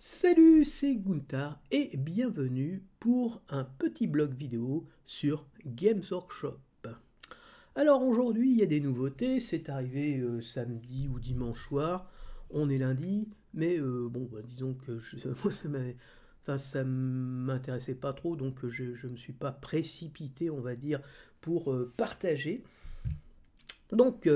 Salut, c'est Gunther et bienvenue pour un petit blog vidéo sur Games Workshop. Alors aujourd'hui il y a des nouveautés, c'est arrivé samedi ou dimanche soir, on est lundi, mais disons que moi, ça m'intéressait pas trop, donc je me suis pas précipité, on va dire, pour partager. Donc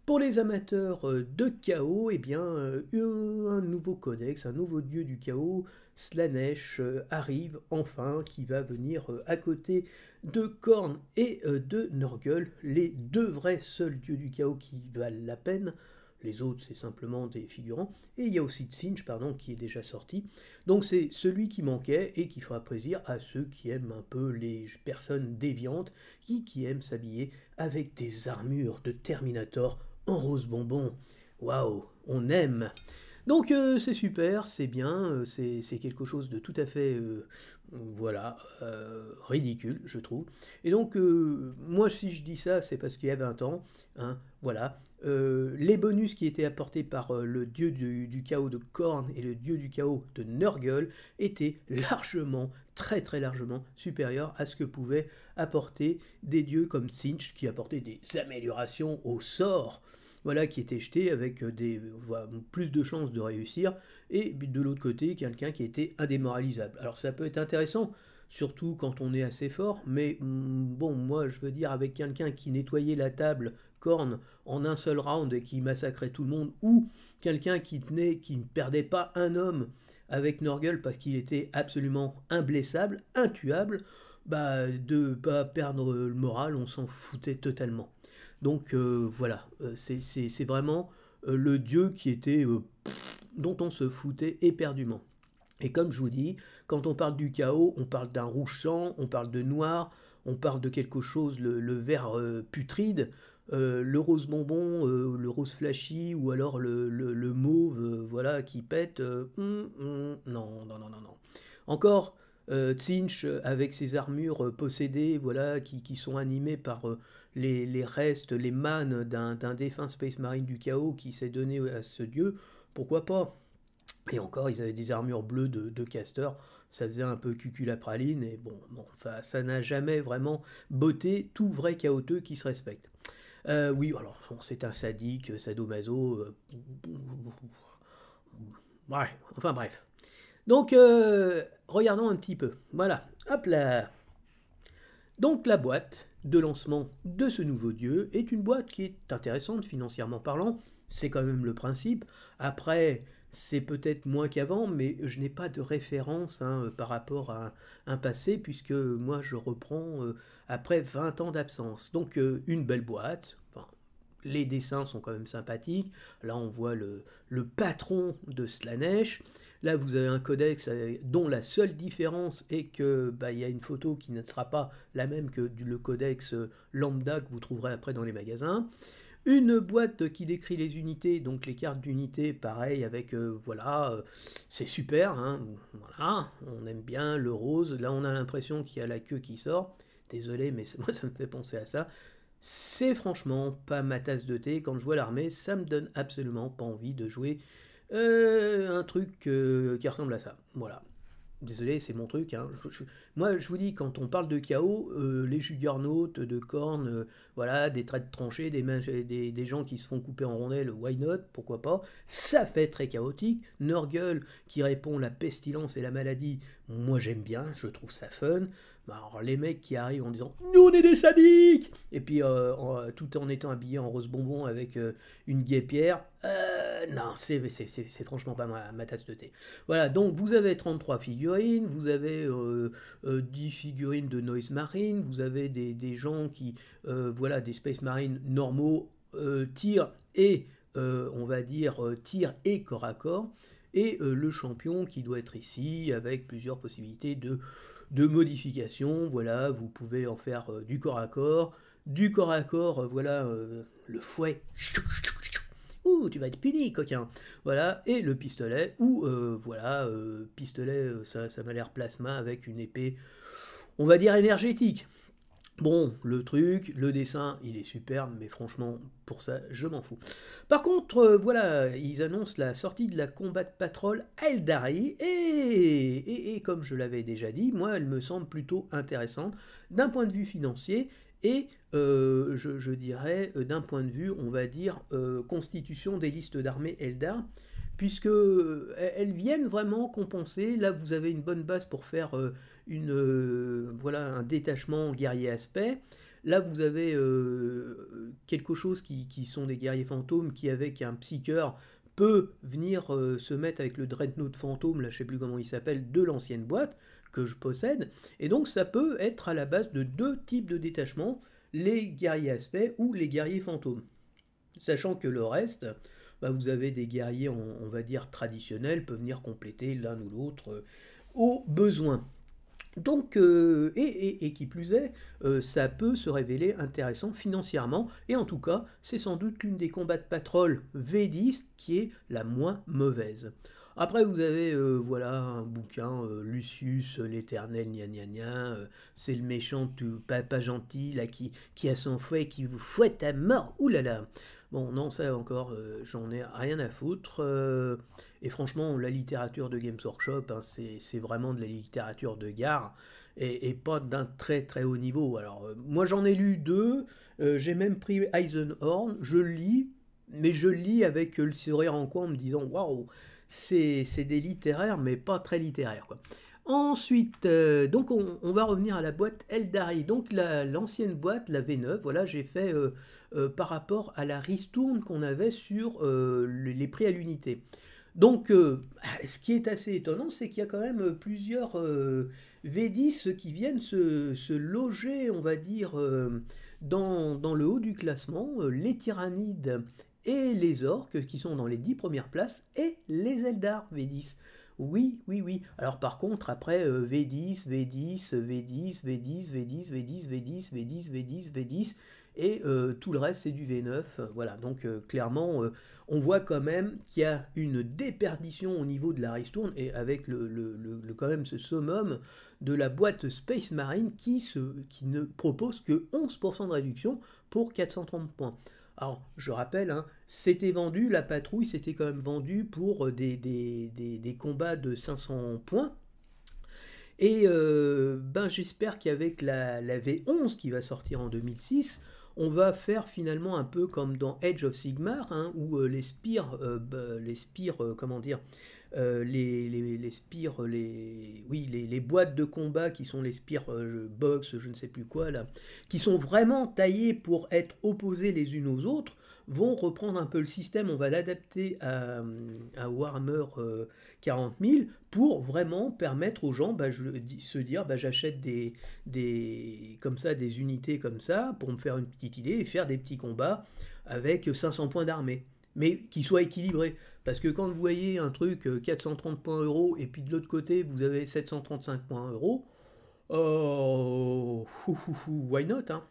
pour les amateurs de chaos, eh bien, un nouveau codex, un nouveau dieu du chaos, Slaanesh, arrive enfin, qui va venir à côté de Khorne et de Nurgle, les deux vrais seuls dieux du chaos qui valent la peine. Les autres, c'est simplement des figurants. Et il y a aussi Tzeentch, pardon, qui est déjà sorti. Donc c'est celui qui manquait et qui fera plaisir à ceux qui aiment un peu les personnes déviantes, qui aiment s'habiller avec des armures de Terminator en rose bonbon. Waouh, on aime. Donc c'est super, c'est bien, c'est quelque chose de tout à fait, ridicule, je trouve. Et donc, moi, si je dis ça, c'est parce qu'il y a 20 ans, hein, voilà. Les bonus qui étaient apportés par le dieu du chaos de Khorne et le dieu du chaos de Nurgle étaient largement, très très largement supérieurs à ce que pouvaient apporter des dieux comme Tzeentch qui apportaient des améliorations au sort, voilà, qui était jeté avec plus de chances de réussir, et de l'autre côté, quelqu'un qui était indémoralisable. Alors ça peut être intéressant, surtout quand on est assez fort, mais bon, moi je veux dire, avec quelqu'un qui nettoyait la table Khorne en un seul round et qui massacrait tout le monde, ou quelqu'un qui ne perdait pas un homme avec Nurgle parce qu'il était absolument imblessable, intuable, bah de pas perdre le moral, on s'en foutait totalement. Donc voilà, c'est vraiment le dieu qui était dont on se foutait éperdument. Et comme je vous dis, quand on parle du chaos, on parle d'un rouge sang, on parle de noir, on parle de quelque chose, le vert putride, le rose bonbon, le rose flashy, ou alors le mauve, voilà, qui pète. Non, non, non, non, non. Encore, Tzeentch avec ses armures possédées, voilà, qui sont animées par les restes, les mânes d'un défunt Space Marine du chaos qui s'est donné à ce dieu, pourquoi pas? Et encore, ils avaient des armures bleues de caster, ça faisait un peu cuculapraline, et bon, enfin, ça n'a jamais vraiment botté tout vrai chaoteux qui se respecte. Oui, alors, bon, c'est un sadique, sadomaso, ouais, enfin bref. Donc, regardons un petit peu. Voilà, hop là. Donc la boîte de lancement de ce nouveau dieu est une boîte qui est intéressante financièrement parlant, c'est quand même le principe. Après, c'est peut-être moins qu'avant, mais je n'ai pas de référence, hein, par rapport à un passé, puisque moi je reprends après 20 ans d'absence. Donc une belle boîte, enfin, les dessins sont quand même sympathiques. Là, on voit le patron de Slaanesh. Là, vous avez un codex dont la seule différence est que il y a une photo qui ne sera pas la même que le codex lambda que vous trouverez après dans les magasins. Une boîte qui décrit les unités, donc les cartes d'unité, pareil, avec, c'est super, hein, voilà, on aime bien le rose. Là, on a l'impression qu'il y a la queue qui sort. Désolé, mais moi, ça me fait penser à ça. C'est franchement pas ma tasse de thé. Quand je vois l'armée, ça me donne absolument pas envie de jouer un truc qui ressemble à ça. Voilà. Désolé, c'est mon truc, hein. Moi, je vous dis, quand on parle de chaos, les juggernauts de Khorne, voilà, des traits tranchés, des gens qui se font couper en rondelles, why not, pourquoi pas. Ça fait très chaotique. Nurgle qui répond la pestilence et la maladie, moi j'aime bien, je trouve ça fun. Alors les mecs qui arrivent en disant nous on est des sadiques, et puis tout en étant habillés en rose bonbon avec une guêpière, non, c'est franchement pas ma tasse de thé. Voilà, donc vous avez 33 figurines, vous avez 10 figurines de Noise Marine, vous avez des gens qui, voilà, des Space Marines normaux, tir et, on va dire, tir et corps à corps, et le champion qui doit être ici, avec plusieurs possibilités de modification. Voilà, vous pouvez en faire du corps à corps, voilà, le fouet. Ouh, tu vas être puni, coquin. Voilà, et le pistolet, ou voilà, pistolet, ça m'a l'air plasma avec une épée, on va dire énergétique. Bon, le truc, le dessin, il est superbe, mais franchement, pour ça, je m'en fous. Par contre, voilà, ils annoncent la sortie de la Combat Patrol Eldari, et comme je l'avais déjà dit, moi, elle me semble plutôt intéressante d'un point de vue financier, et je dirais d'un point de vue, on va dire, constitution des listes d'armées Eldar, puisque elles viennent vraiment compenser. Là, vous avez une bonne base pour faire voilà, un détachement guerrier aspect. Là, vous avez quelque chose qui sont des guerriers fantômes qui, avec un psycheur, peut venir se mettre avec le Dreadnought fantôme, là je sais plus comment il s'appelle, de l'ancienne boîte que je possède. Et donc ça peut être à la base de deux types de détachements, les guerriers aspect ou les guerriers fantômes. Sachant que le reste, bah, vous avez des guerriers, on va dire, traditionnels, peuvent venir compléter l'un ou l'autre au besoin. Donc, et qui plus est, ça peut se révéler intéressant financièrement, et en tout cas, c'est sans doute l'une des combats de patrol V10 qui est la moins mauvaise. Après, vous avez voilà, un bouquin, Lucius, l'éternel, gna gna gna, c'est le méchant pas gentil, là, qui a son fouet, qui vous fouette à mort, oulala. Bon, non, ça encore, j'en ai rien à foutre. Et franchement, la littérature de Games Workshop, hein, c'est vraiment de la littérature de gare et pas d'un très très haut niveau. Alors, moi j'en ai lu deux, j'ai même pris Eisenhorn, je le lis, mais je le lis avec le sourire en coin en me disant waouh, c'est des littéraires, mais pas très littéraires, quoi. Ensuite, donc on va revenir à la boîte Eldari. Donc l'ancienne boîte, la V9, voilà, j'ai fait par rapport à la ristourne qu'on avait sur les prix à l'unité. Donc, ce qui est assez étonnant, c'est qu'il y a quand même plusieurs V10 qui viennent se loger, on va dire, dans le haut du classement. Les Tyrannides et les Orques qui sont dans les 10 premières places, et les Eldar V10. Oui, oui, oui. Alors par contre, après V10, V10, V10, V10, V10, V10, V10, V10, V10, V10, et tout le reste c'est du V9. Voilà, donc clairement, on voit quand même qu'il y a une déperdition au niveau de la ristourne, et avec quand même ce summum de la boîte Space Marine qui ne propose que 11% de réduction pour 430 points. Alors, je rappelle, hein, c'était vendu, la patrouille, c'était quand même vendu pour des combats de 500 points. Et ben, j'espère qu'avec la V11 qui va sortir en 2006, on va faire finalement un peu comme dans Age of Sigmar, hein, où comment dire, les spires, oui, les boîtes de combat qui sont les spires box, je ne sais plus quoi là, qui sont vraiment taillées pour être opposées les unes aux autres, vont reprendre un peu le système, on va l'adapter à Warhammer 40 000 pour vraiment permettre aux gens se dire bah, j'achète comme ça, des unités comme ça pour me faire une petite idée et faire des petits combats avec 500 points d'armée, mais qui soient équilibrés. Parce que quand vous voyez un truc 430 points euros et puis de l'autre côté vous avez 735 points euros, why not, hein,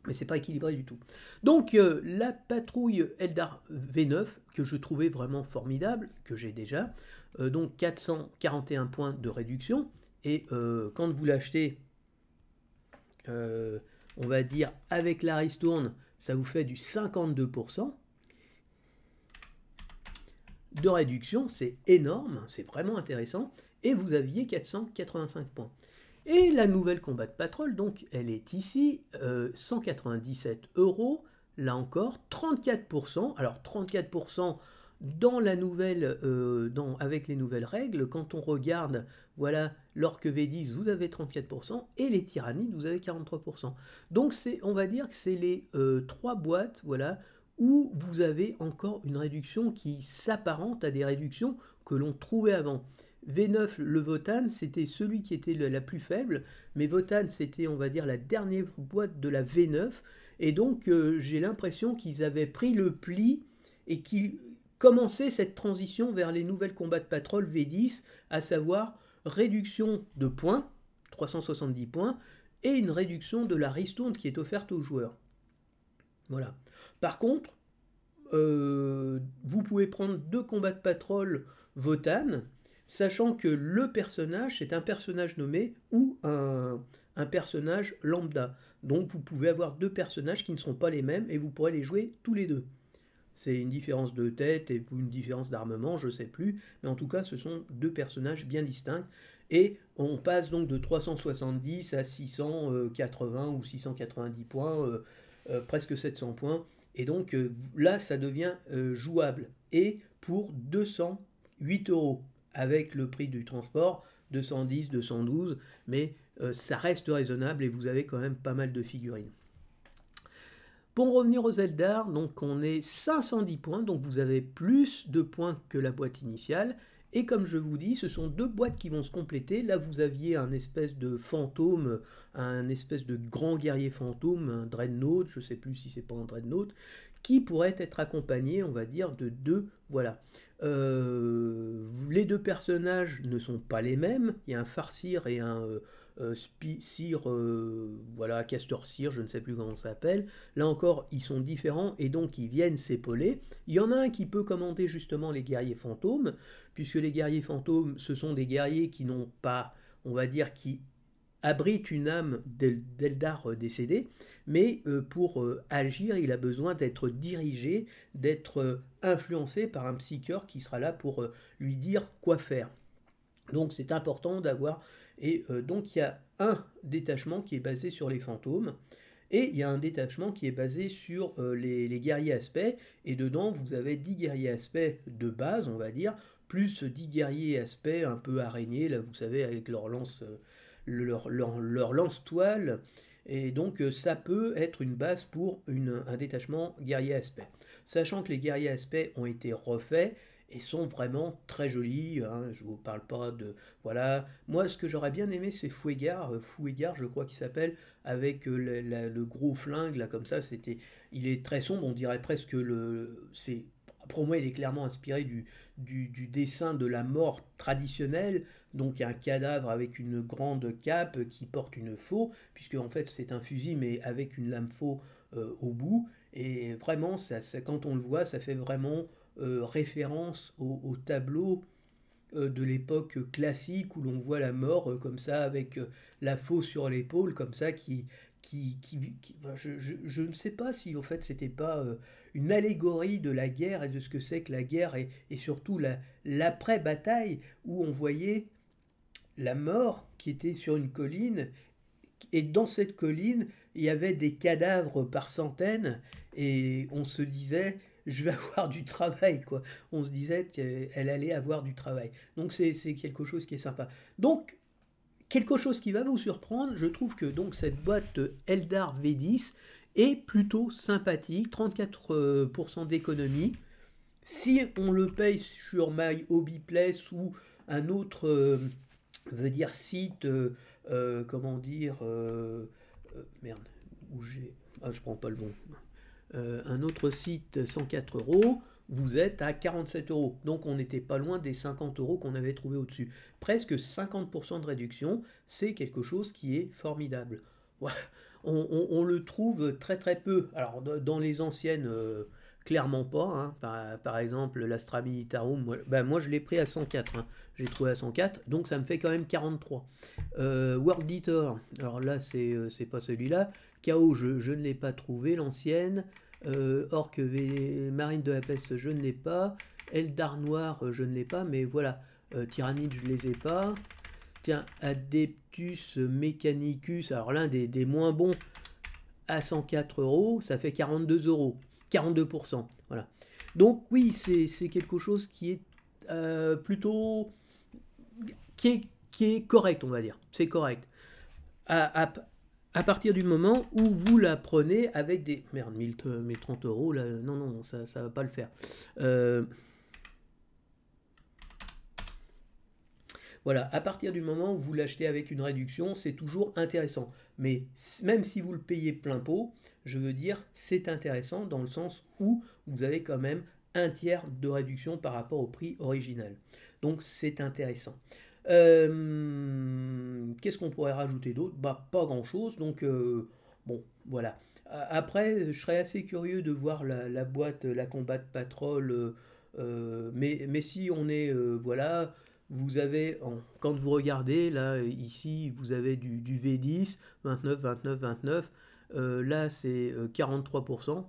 mais c'est pas équilibré du tout. Donc la patrouille Eldar V9 que je trouvais vraiment formidable, que j'ai déjà, donc 441 points de réduction, et quand vous l'achetez, on va dire avec la ristourne, ça vous fait du 52% de réduction, c'est énorme, c'est vraiment intéressant, et vous aviez 485 points. Et la nouvelle Combat Patrol, donc, elle est ici, 197 euros, là encore, 34%. Alors 34% dans la nouvelle, avec les nouvelles règles, quand on regarde, voilà, l'Orque V10, vous avez 34%, et les Tyrannides, vous avez 43%. Donc on va dire que c'est les 3 boîtes, voilà, où vous avez encore une réduction qui s'apparente à des réductions que l'on trouvait avant. V9, le Votan, c'était celui qui était la plus faible, mais Votan, c'était, on va dire, la dernière boîte de la V9, et donc j'ai l'impression qu'ils avaient pris le pli et qu'ils commençaient cette transition vers les nouvelles combats de patrol V10, à savoir réduction de points, 370 points, et une réduction de la ristourne qui est offerte aux joueurs. Voilà. Par contre, vous pouvez prendre 2 combats de patrol Votan, sachant que le personnage, c'est un personnage nommé ou un personnage lambda. Donc vous pouvez avoir deux personnages qui ne sont pas les mêmes et vous pourrez les jouer tous les deux. C'est une différence de tête et une différence d'armement, je ne sais plus, mais en tout cas ce sont deux personnages bien distincts. Et on passe donc de 370 à 680 ou 690 points, presque 700 points. Et donc là, ça devient jouable. Et pour 208 euros, avec le prix du transport, 210, 212, mais ça reste raisonnable et vous avez quand même pas mal de figurines. Pour revenir aux Eldar, donc on est 510 points, donc vous avez plus de points que la boîte initiale. Et comme je vous dis, ce sont deux boîtes qui vont se compléter. Là, vous aviez un espèce de fantôme, un espèce de grand guerrier fantôme, un dreadnought, je ne sais plus si c'est pas un dreadnought, qui pourrait être accompagné, on va dire, de deux. Voilà. Les deux personnages ne sont pas les mêmes. Il y a un farcir et un Sire, voilà, Castor Sire, je ne sais plus comment ça s'appelle. Là encore, ils sont différents et donc ils viennent s'épauler. Il y en a un qui peut commander justement les guerriers fantômes, puisque les guerriers fantômes, ce sont des guerriers qui n'ont pas, on va dire, qui abritent une âme d'Eldar décédé, mais pour agir, il a besoin d'être dirigé, d'être influencé par un psycheur qui sera là pour lui dire quoi faire. Donc c'est important d'avoir... Et donc il y a un détachement qui est basé sur les fantômes, et il y a un détachement qui est basé sur les guerriers aspects, et dedans vous avez 10 guerriers aspects de base, on va dire, plus 10 guerriers aspects un peu araignées, là vous savez, avec leur lance, leur lance-toile, et donc ça peut être une base pour un détachement guerrier aspect. Sachant que les guerriers aspects ont été refaits, et sont vraiment très jolis, hein, je vous parle pas de... Voilà, moi ce que j'aurais bien aimé c'est Fouégard, je crois qu'il s'appelle, avec le gros flingue là comme ça, il est très sombre, on dirait presque pour moi il est clairement inspiré du dessin de la mort traditionnelle, donc un cadavre avec une grande cape qui porte une faux, puisque en fait c'est un fusil mais avec une lame faux au bout, et vraiment quand on le voit ça fait vraiment référence au tableau de l'époque classique où l'on voit la mort comme ça avec la faux sur l'épaule comme ça je ne sais pas si en fait c'était pas une allégorie de la guerre et de ce que c'est que la guerre et surtout l'après-bataille où on voyait la mort qui était sur une colline et dans cette colline il y avait des cadavres par centaines et on se disait je vais avoir du travail, quoi. On se disait qu'elle allait avoir du travail. Donc c'est quelque chose qui est sympa. Donc, quelque chose qui va vous surprendre, je trouve que donc cette boîte Eldar V10 est plutôt sympathique, 34% d'économie. Si on le paye sur My Hobby Place ou un autre veut dire site, comment dire, merde, où j'ai... Ah, je prends pas le bon. Un autre site 104 euros, vous êtes à 47 euros. Donc on n'était pas loin des 50 euros qu'on avait trouvé au-dessus. Presque 50% de réduction, c'est quelque chose qui est formidable. Ouais, on le trouve très très peu. Alors dans les anciennes, clairement pas. Hein. Par exemple, l'Astra Militarum, moi je l'ai pris à 104. Hein. J'ai trouvé à 104, donc ça me fait quand même 43. World Eater, alors là c'est pas celui-là. Chaos, je ne l'ai pas trouvé, l'ancienne. Orc Marine de la Peste, je ne l'ai pas. Eldar Noir, je ne l'ai pas, mais voilà. Tyrannide, je ne les ai pas. Tiens, Adeptus Mechanicus, alors l'un des moins bons, à 104 euros, ça fait 42 euros. 42%. Voilà. Donc oui, c'est quelque chose qui est plutôt... qui est correct, on va dire. C'est correct. À partir du moment où vous la prenez avec des... Merde, 1030 euros, là, non, ça ne va pas le faire. Voilà, à partir du moment où vous l'achetez avec une réduction, c'est toujours intéressant. Mais même si vous le payez plein pot, je veux dire, c'est intéressant dans le sens où vous avez quand même un tiers de réduction par rapport au prix original. Donc c'est intéressant. Qu'est-ce qu'on pourrait rajouter d'autre? Bah, pas grand-chose, donc bon, voilà. Après, je serais assez curieux de voir la boîte, la Combat Patrol, mais si on est, voilà, vous avez, quand vous regardez, là, ici, vous avez du V10, 29, 29, 29. Là, c'est 43%.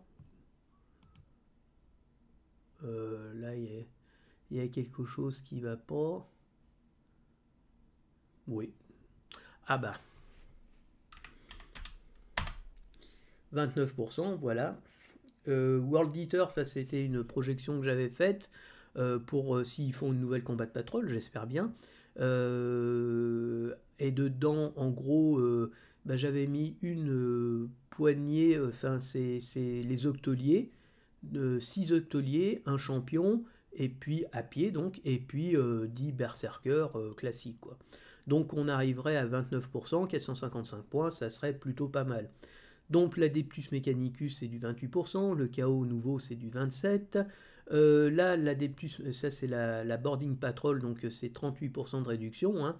Là, il y a quelque chose qui va pas. Oui. Ah bah, 29%, voilà. World Eater, ça c'était une projection que j'avais faite pour s'ils font une nouvelle Combat Patrol, j'espère bien. Et dedans, en gros, bah, j'avais mis une poignée, enfin c'est les octoliers, 6 octoliers, un champion, et puis à pied donc, et puis 10 berserkers classiques quoi. Donc on arriverait à 29%, 455 points, ça serait plutôt pas mal. Donc l'Adeptus Mechanicus c'est du 28%, le Chaos nouveau c'est du 27%. Là l'Adeptus, ça c'est la Boarding Patrol, donc c'est 38% de réduction. Hein.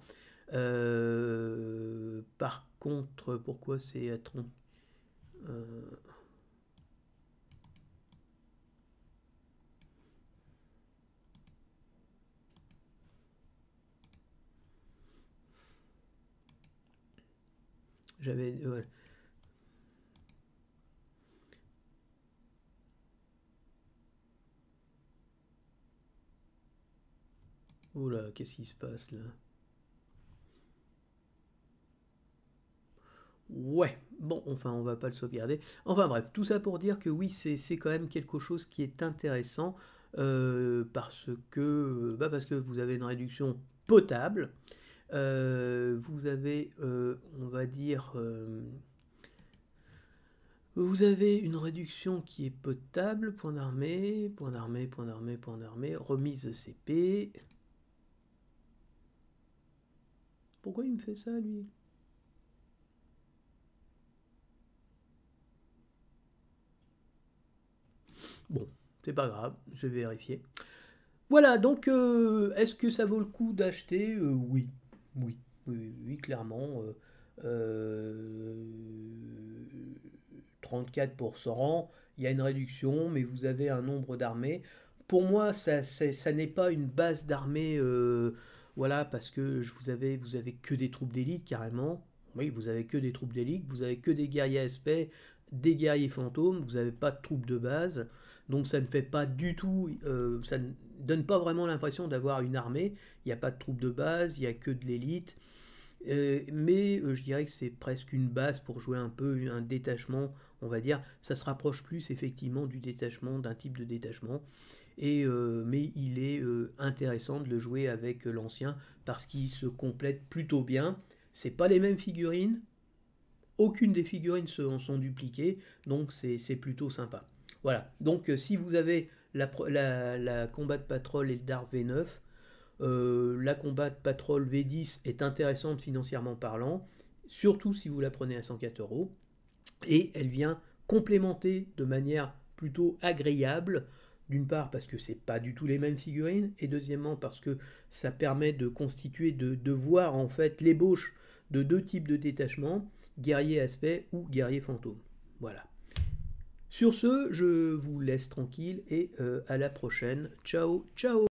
Par contre, pourquoi c'est à 30 J'avais... Oula, qu'est-ce qui se passe là? Ouais, bon, enfin, on va pas le sauvegarder. Enfin bref, tout ça pour dire que oui, c'est quand même quelque chose qui est intéressant parce que vous avez une réduction potable. Vous avez, on va dire, vous avez une réduction qui est potable. Point d'armée, point d'armée, point d'armée, point d'armée, remise de CP. Pourquoi il me fait ça, lui? Bon, c'est pas grave, je vais vérifier. Voilà, donc est-ce que ça vaut le coup d'acheter? Oui, oui, oui, oui, clairement. 34%, il y a une réduction, mais vous avez un nombre d'armées. Pour moi, ça n'est pas une base d'armée, voilà, parce que vous avez que des troupes d'élite carrément. Oui, vous avez que des troupes d'élite, vous avez que des guerriers aspects, des guerriers fantômes, vous n'avez pas de troupes de base. Donc ça ne fait pas du tout, ça ne donne pas vraiment l'impression d'avoir une armée. Il n'y a pas de troupes de base, il n'y a que de l'élite. Mais je dirais que c'est presque une base pour jouer un peu un détachement, on va dire. Ça se rapproche plus effectivement du détachement, d'un type de détachement. Mais il est intéressant de le jouer avec l'ancien parce qu'il se complète plutôt bien. C'est pas les mêmes figurines, aucune des figurines sont dupliquées, donc c'est plutôt sympa. Voilà, donc si vous avez la Combat Patrol et le Dart V9, la Combat Patrol V10 est intéressante financièrement parlant, surtout si vous la prenez à 104 euros, et elle vient complémenter de manière plutôt agréable, d'une part parce que c'est pas du tout les mêmes figurines, et deuxièmement parce que ça permet de constituer, de voir en fait l'ébauche de deux types de détachements, guerrier aspect ou guerrier fantôme. Voilà. Sur ce, je vous laisse tranquille et à la prochaine. Ciao, ciao.